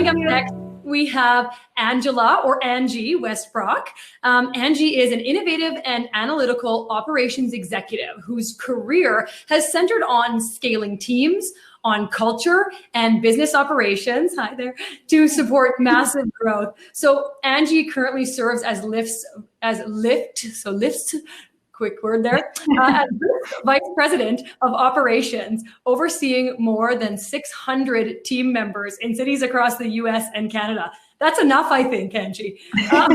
Coming up next, we have Angela, or Angie Westbrock. Angie is an innovative and analytical operations executive whose career has centered on scaling teams, on culture and business operations, hi there, to support massive growth. So Angie currently serves as Lyft's quick word there, as Vice President of Operations, overseeing more than 600 team members in cities across the US and Canada. That's enough, I think, Angie. So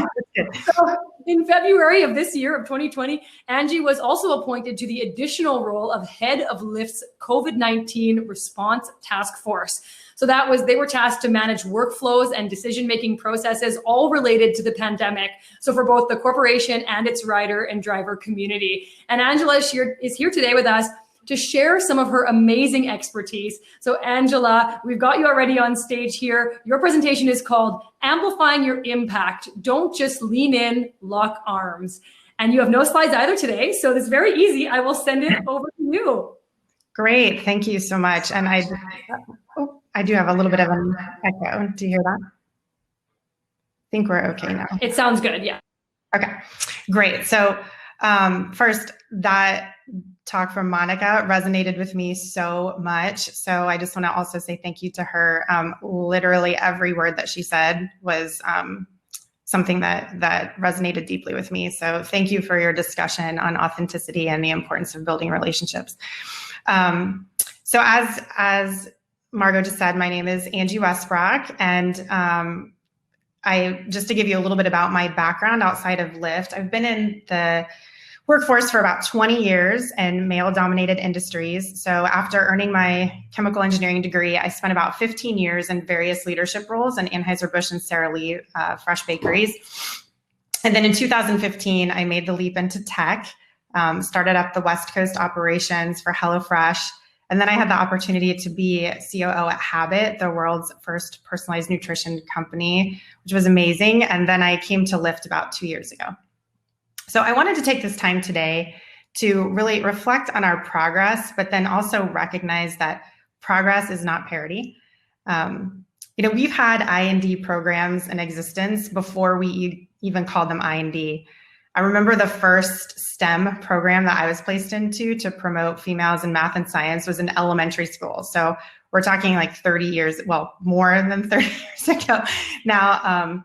in February of this year, of 2020, Angie was also appointed to the additional role of head of Lyft's COVID-19 response task force. So they were tasked to manage workflows and decision-making processes, all related to the pandemic. So for both the corporation and its rider and driver community. And Angela is here today with us to share some of her amazing expertise. So Angela, we've got you already on stage here. Your presentation is called Amplifying Your Impact. Don't just lean in, lock arms. And you have no slides either today, so this is very easy. I will send it over to you. Great, thank you so much. And I do have a little bit of an echo. Do you hear that? I think we're okay now. It sounds good, yeah. Okay, great. So first, that talk from Monica resonated with me so much. So I just want to also say thank you to her. Literally every word that she said was something that resonated deeply with me. So thank you for your discussion on authenticity and the importance of building relationships. So as Margot just said, my name is Angie Westbrock, and just to give you a little bit about my background outside of Lyft, I've been in the workforce for about 20 years in male-dominated industries. So after earning my chemical engineering degree, I spent about 15 years in various leadership roles in Anheuser-Busch and Sara Lee fresh bakeries. And then in 2015, I made the leap into tech, started up the West Coast operations for HelloFresh. And then I had the opportunity to be COO at Habit, the world's first personalized nutrition company, which was amazing. And then I came to Lyft about 2 years ago. So I wanted to take this time today to really reflect on our progress, but then also recognize that progress is not parity. We've had I&D programs in existence before we even called them I&D. I remember the first STEM program that I was placed into to promote females in math and science was in elementary school. So we're talking like 30 years, well, more than 30 years ago now.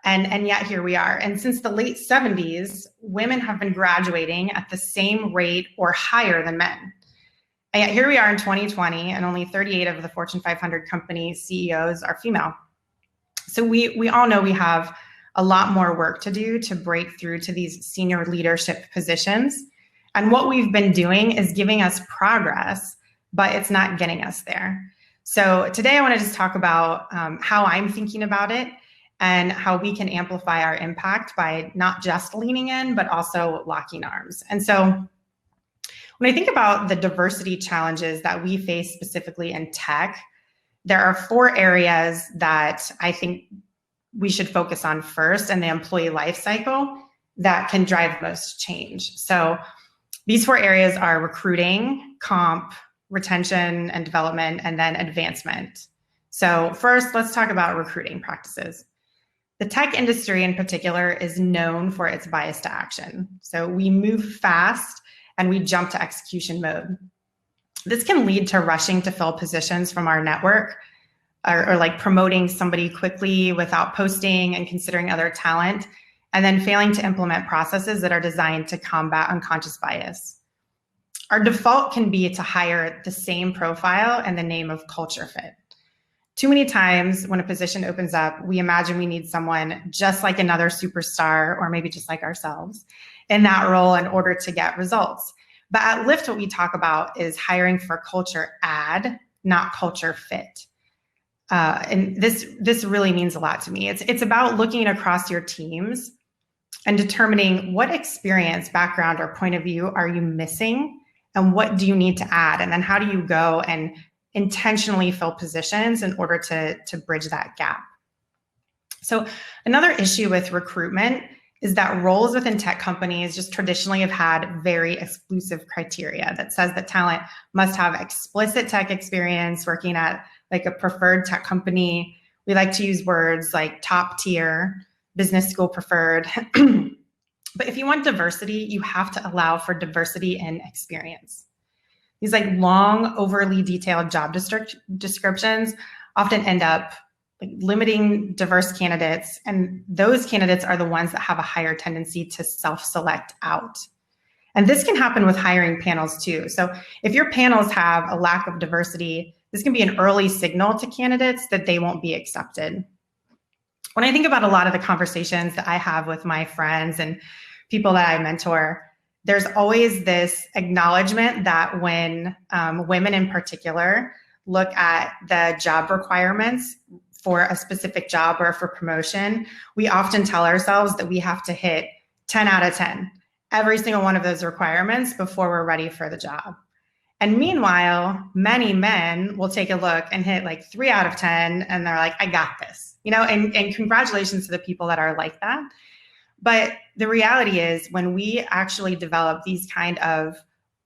And yet here we are. And since the late 70s, women have been graduating at the same rate or higher than men. And yet here we are in 2020, and only 38 of the Fortune 500 company CEOs are female. So we all know we have a lot more work to do to break through to these senior leadership positions. And what we've been doing is giving us progress, but it's not getting us there. So today I want to just talk about how I'm thinking about it and how we can amplify our impact by not just leaning in, but also locking arms. And so when I think about the diversity challenges that we face specifically in tech, there are 4 areas that I think we should focus on first in the employee life cycle that can drive most change. So these 4 areas are recruiting, comp, retention and development, and then advancement. So first, let's talk about recruiting practices. The tech industry in particular is known for its bias to action. So we move fast and we jump to execution mode. This can lead to rushing to fill positions from our network, or like promoting somebody quickly without posting and considering other talent, and then failing to implement processes that are designed to combat unconscious bias. Our default can be to hire the same profile in the name of culture fit. Too many times when a position opens up, we imagine we need someone just like another superstar, or maybe just like ourselves, in that role in order to get results. But at Lyft, what we talk about is hiring for culture add, not culture fit. And this really means a lot to me. It's about looking across your teams and determining what experience, background, or point of view are you missing, and what do you need to add, and then how do you go and intentionally fill positions in order to bridge that gap. So another issue with recruitment is that roles within tech companies just traditionally have had very exclusive criteria that says that talent must have explicit tech experience, working at like a preferred tech company. We like to use words like top tier, business school preferred. But if you want diversity, you have to allow for diversity in experience. These like long, overly detailed job descriptions often end up like limiting diverse candidates, and those candidates are the ones that have a higher tendency to self-select out. And this can happen with hiring panels too. So if your panels have a lack of diversity, this can be an early signal to candidates that they won't be accepted. When I think about a lot of the conversations that I have with my friends and people that I mentor, there's always this acknowledgement that when women in particular look at the job requirements for a specific job or for promotion, we often tell ourselves that we have to hit 10 out of 10, every single one of those requirements before we're ready for the job. And meanwhile, many men will take a look and hit like 3 out of 10, and they're like, I got this, and congratulations to the people that are like that. But the reality is when we actually develop these kind of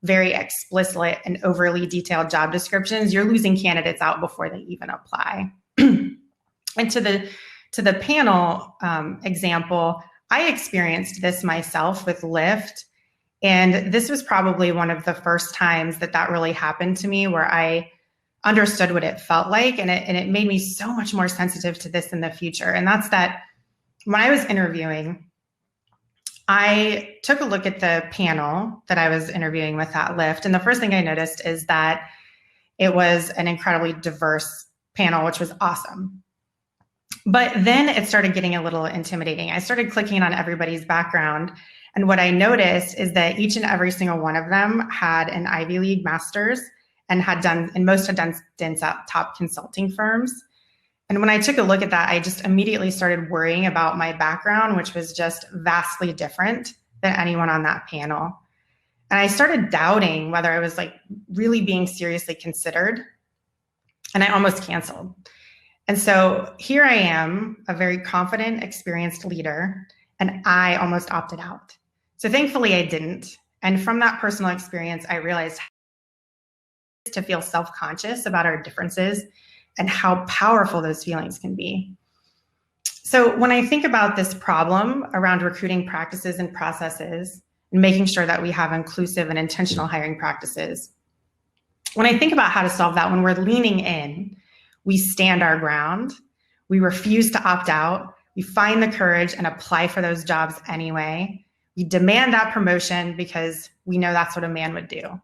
very explicit and overly detailed job descriptions, you're losing candidates out before they even apply. And to the panel example, I experienced this myself with Lyft. And this was probably one of the first times that really happened to me, where I understood what it felt like. And it made me so much more sensitive to this in the future. And that's that when I was interviewing, I took a look at the panel that I was interviewing with at Lyft. And the first thing I noticed is that it was an incredibly diverse panel, which was awesome. But then it started getting a little intimidating. I started clicking on everybody's background. And what I noticed is that each and every single one of them had an Ivy League master's and most had done stints at top consulting firms. And when I took a look at that, I just immediately started worrying about my background, which was just vastly different than anyone on that panel. And I started doubting whether I was like really being seriously considered, and I almost canceled. And so here I am, a very confident, experienced leader, and I almost opted out. So thankfully I didn't. And from that personal experience, I realized to feel self-conscious about our differences and how powerful those feelings can be. So when I think about this problem around recruiting practices and processes and making sure that we have inclusive and intentional hiring practices, when I think about how to solve that, when we're leaning in, we stand our ground, we refuse to opt out, we find the courage and apply for those jobs anyway. We demand that promotion because we know that's what a man would do.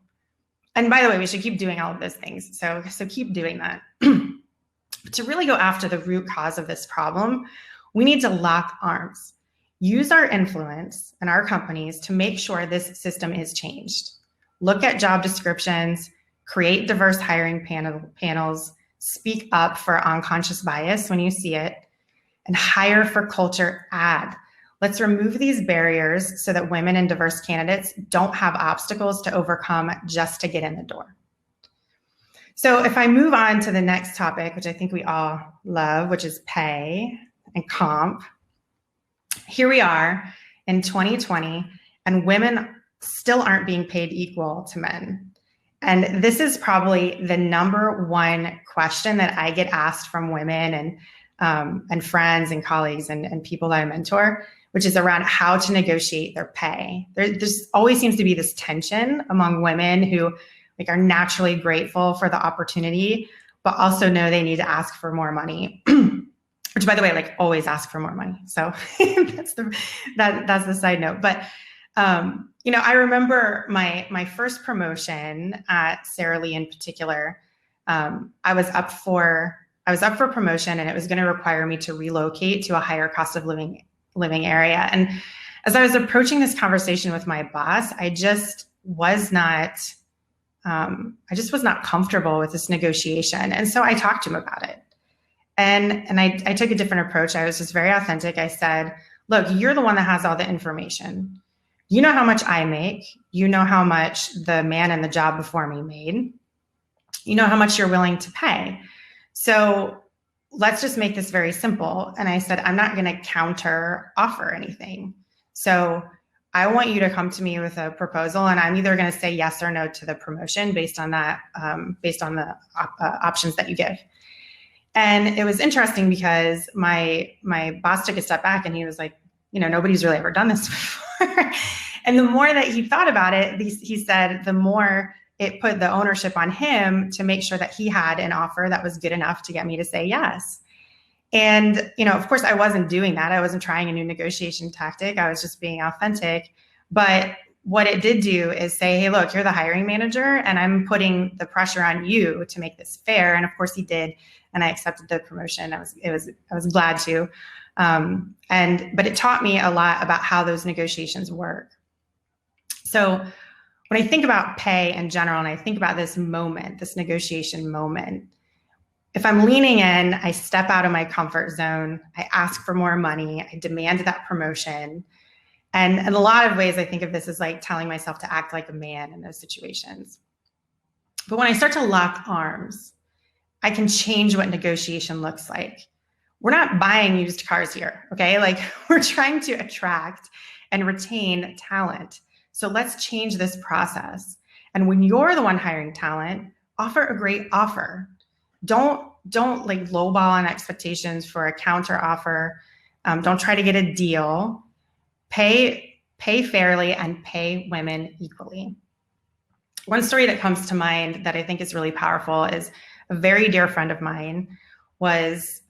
And by the way, we should keep doing all of those things. So keep doing that. But to really go after the root cause of this problem, we need to lock arms, use our influence in our companies to make sure this system is changed. Look at job descriptions, create diverse hiring panels, speak up for unconscious bias when you see it, and hire for culture add. Let's remove these barriers so that women and diverse candidates don't have obstacles to overcome just to get in the door. So if I move on to the next topic, which I think we all love, which is pay and comp. Here we are in 2020, and women still aren't being paid equal to men. And this is probably the number one question that I get asked from women and friends and colleagues and people that I mentor, which is around how to negotiate their pay. There's always seems to be this tension among women who are naturally grateful for the opportunity, but also know they need to ask for more money. Which, by the way, always ask for more money. So that's the side note. But I remember my first promotion at Sara Lee in particular. I was up for promotion, and it was going to require me to relocate to a higher cost of living area. And as I was approaching this conversation with my boss, I just was not comfortable with this negotiation. And so I talked to him about it. And I took a different approach. I was just very authentic. I said, look, you're the one that has all the information. You know how much I make. You know how much the man in the job before me made. You know how much you're willing to pay. So let's just make this very simple. And I said, I'm not going to counter offer anything. So I want you to come to me with a proposal, and I'm either going to say yes or no to the promotion based on that, based on the options that you give. And it was interesting because my boss took a step back and he was like, nobody's really ever done this before. And the more that he thought about it, he said, the more it put the ownership on him to make sure that he had an offer that was good enough to get me to say yes. And, of course, I wasn't doing that. I wasn't trying a new negotiation tactic. I was just being authentic. But what it did do is say, hey, look, you're the hiring manager, and I'm putting the pressure on you to make this fair. And of course, he did, and I accepted the promotion. I was glad to. But it taught me a lot about how those negotiations work. So when I think about pay in general, and I think about this moment, this negotiation moment, if I'm leaning in, I step out of my comfort zone, I ask for more money, I demand that promotion. And in a lot of ways, I think of this as like telling myself to act like a man in those situations. But when I start to lock arms, I can change what negotiation looks like. We're not buying used cars here, okay? Like, we're trying to attract and retain talent. So let's change this process. And when you're the one hiring talent, offer a great offer. Don't like lowball on expectations for a counter offer. Don't try to get a deal. Pay fairly and pay women equally. One story that comes to mind that I think is really powerful is a very dear friend of mine was,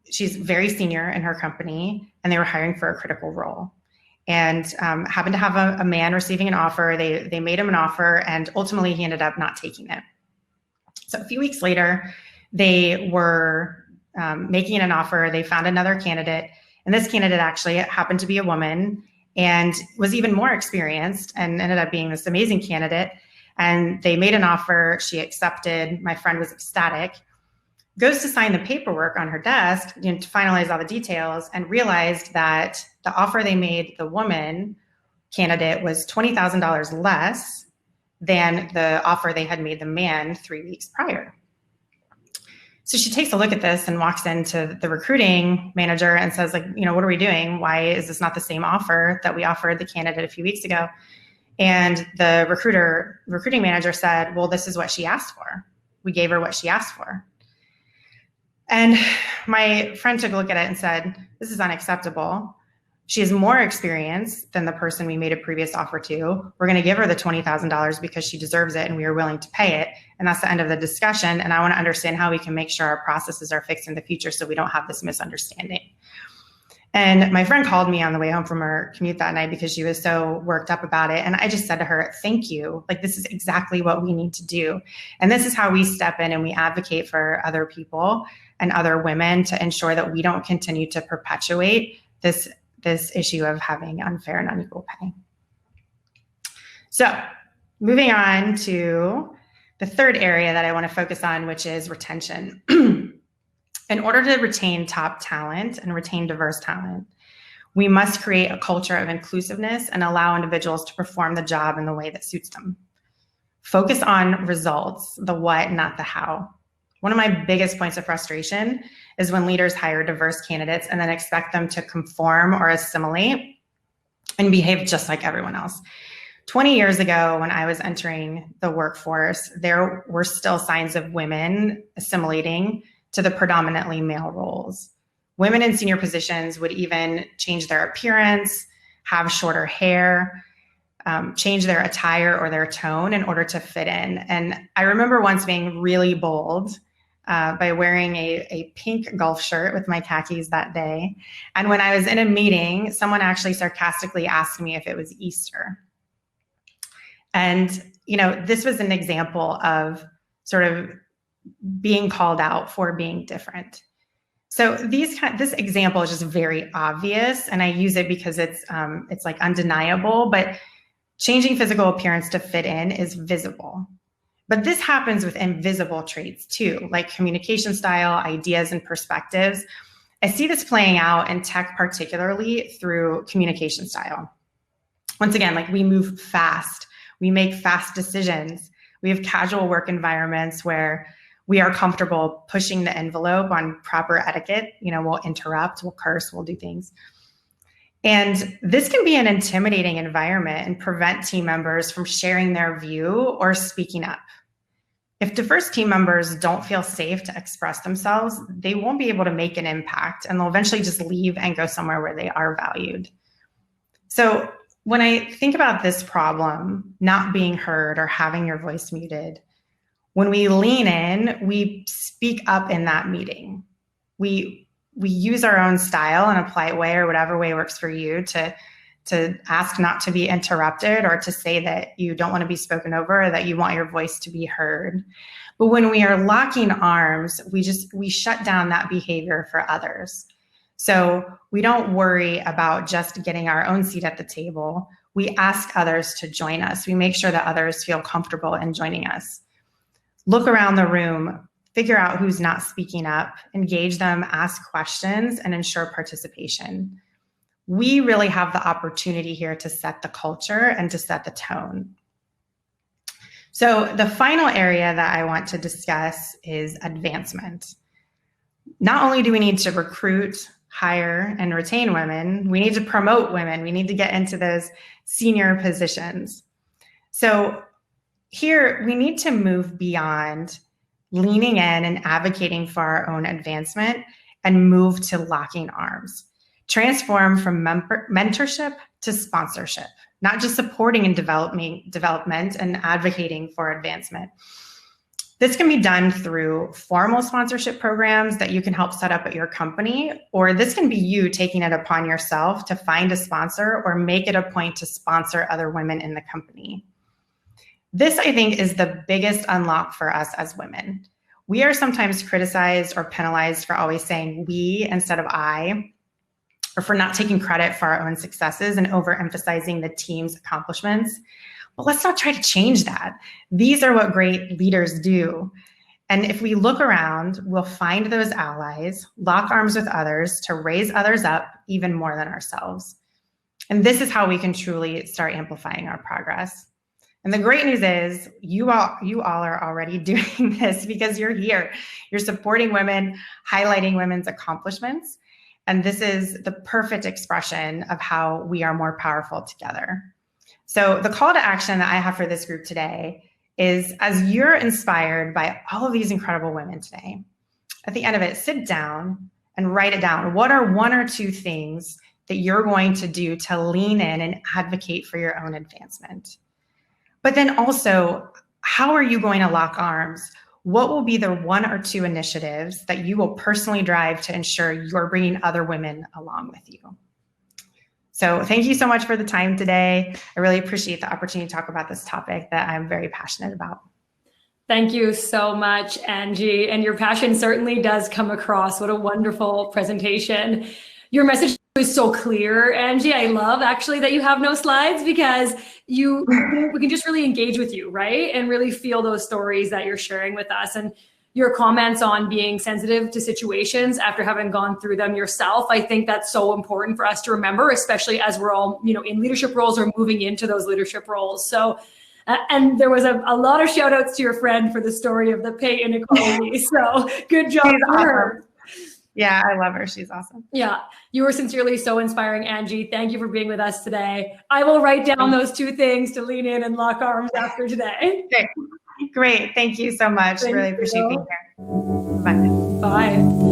she's very senior in her company, and they were hiring for a critical role. And happened to have a man receiving an offer. They made him an offer, and ultimately he ended up not taking it. So a few weeks later, they were making an offer. They found another candidate, and this candidate actually happened to be a woman and was even more experienced and ended up being this amazing candidate. And they made an offer. She accepted. My friend was ecstatic. Goes to sign the paperwork on her desk, to finalize all the details, and realized that the offer they made the woman candidate was $20,000 less than the offer they had made the man 3 weeks prior. So she takes a look at this and walks into the recruiting manager and says, like, what are we doing? Why is this not the same offer that we offered the candidate a few weeks ago? And the recruiting manager said, well, this is what she asked for. We gave her what she asked for. And my friend took a look at it and said, this is unacceptable. She has more experience than the person we made a previous offer to. We're going to give her the $20,000 because she deserves it and we are willing to pay it. And that's the end of the discussion. And I want to understand how we can make sure our processes are fixed in the future so we don't have this misunderstanding. And my friend called me on the way home from her commute that night because she was so worked up about it. And I just said to her, thank you. Like, this is exactly what we need to do. And this is how we step in and we advocate for other people and other women to ensure that we don't continue to perpetuate this issue of having unfair and unequal pay. So moving on to the third area that I want to focus on, which is retention. In order to retain top talent and retain diverse talent, we must create a culture of inclusiveness and allow individuals to perform the job in the way that suits them. Focus on results, the what, not the how. One of my biggest points of frustration is when leaders hire diverse candidates and then expect them to conform or assimilate and behave just like everyone else. 20 years ago, when I was entering the workforce, there were still signs of women assimilating to the predominantly male roles. Women in senior positions would even change their appearance, have shorter hair, change their attire or their tone in order to fit in. And I remember once being really bold by wearing a pink golf shirt with my khakis that day. And when I was in a meeting, someone actually sarcastically asked me if it was Easter. And, this was an example of sort of being called out for being different. So this example is just very obvious, and I use it because it's like undeniable, but changing physical appearance to fit in is visible. But this happens with invisible traits too, like communication style, ideas, and perspectives. I see this playing out in tech, particularly through communication style. Once again, like, we move fast, we make fast decisions. We have casual work environments where we are comfortable pushing the envelope on proper etiquette. We'll interrupt, we'll curse, we'll do things. And this can be an intimidating environment and prevent team members from sharing their view or speaking up. If diverse team members don't feel safe to express themselves, they won't be able to make an impact, and they'll eventually just leave and go somewhere where they are valued. So when I think about this problem, not being heard or having your voice muted, when we lean in, we speak up in that meeting. We use our own style in a polite way or whatever way works for you to ask not to be interrupted or to say that you don't want to be spoken over or that you want your voice to be heard. But when we are locking arms, we shut down that behavior for others. So we don't worry about just getting our own seat at the table. We ask others to join us. We make sure that others feel comfortable in joining us. Look around the room, figure out who's not speaking up, engage them, ask questions, and ensure participation. We really have the opportunity here to set the culture and to set the tone. So the final area that I want to discuss is advancement. Not only do we need to recruit, hire, and retain women, we need to promote women. We need to get into those senior positions. So here, we need to move beyond leaning in and advocating for our own advancement and move to locking arms. Transform from mentorship to sponsorship, not just supporting and development and advocating for advancement. This can be done through formal sponsorship programs that you can help set up at your company, or this can be you taking it upon yourself to find a sponsor or make it a point to sponsor other women in the company. This, I think, is the biggest unlock for us as women. We are sometimes criticized or penalized for always saying we instead of I, or for not taking credit for our own successes and overemphasizing the team's accomplishments. But let's not try to change that. These are what great leaders do. And if we look around, we'll find those allies, lock arms with others to raise others up even more than ourselves. And this is how we can truly start amplifying our progress. And the great news is you all are already doing this because you're here. You're supporting women, highlighting women's accomplishments. And this is the perfect expression of how we are more powerful together. So the call to action that I have for this group today is, as you're inspired by all of these incredible women today, at the end of it, sit down and write it down. What are one or two things that you're going to do to lean in and advocate for your own advancement? But then also, how are you going to lock arms? What will be the one or two initiatives that you will personally drive to ensure you're bringing other women along with you? So thank you so much for the time today. I really appreciate the opportunity to talk about this topic that I'm very passionate about. Thank you so much, Angie. And your passion certainly does come across. What a wonderful presentation. Your message is so clear, Angie. I love actually that you have no slides because we can just really engage with you, right? And really feel those stories that you're sharing with us. And your comments on being sensitive to situations after having gone through them yourself, I think that's so important for us to remember, especially as we're all, in leadership roles or moving into those leadership roles. So, and there was a lot of shout outs to your friend for the story of the pay inequality. So good job for her. Yeah, I love her. She's awesome. Yeah, you were sincerely so inspiring, Angie. Thank you for being with us today. I will write down those two things to lean in and lock arms after today. Okay. Great. Thank you so much. Really appreciate being here. Bye. Bye.